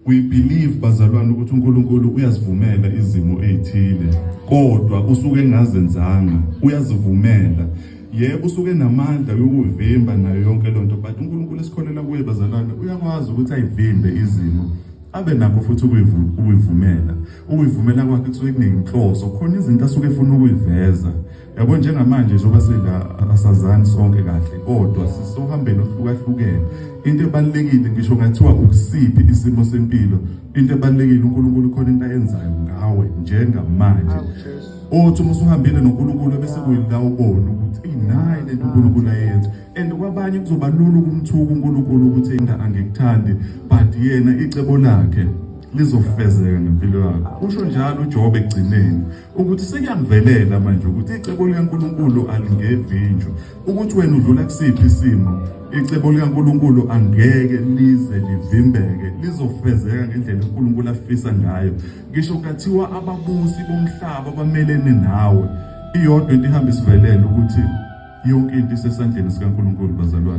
We believe bazalwane ukuthi uNkulunkulu uyazivumela izimo ezithile kodwa usuke engazenzanga uyazivumela yebo usuke namandla yokuvimba nayo yonke lonto but uNkulunkulu esikholela kuye bazalwane uyakwazi ukuthi ayivimbe izimo abe nakho futhi ukuyivumela kwakhe kusuke kunenhloso khona izinto asuke efuna ukuyiveza yabo njengamanje njengoba sela asazani sonke kahle kodwa sisohambeni ohlukahlukene into ebalekile ngisho ngathiwa ukusiphi isimo sempilo into ebalekile uNkulunkulu khona into ayenzayo ngawe njengamanje othi uma usuhambile noNkulunkulu bese kuyila ubona ukuthi inayi lento uNkulunkulu ayenza and kwabanye kuzoba lula ukumthuka uNkulunkulu ukuthi inda angekuthandi but yena icebo lakhe lizofezeka ngempilo yakho usho njalo uJob egcineni ukuthi sekuyangivelela manje ukuthi icebo likaNkulunkulu alingevinjwa ukuthi wena udlula kusiphi isimo icebo likaNkulunkulu angeke lize livimbeke lizofezeka ngendlela uNkulunkulu afisa ngayo ngisho kathiwa ababusi bomhlaba bamelene nawe iyodwa into ihamba isivelele ukuthi yonke into isesandleni sikaNkulunkulu bazalwane.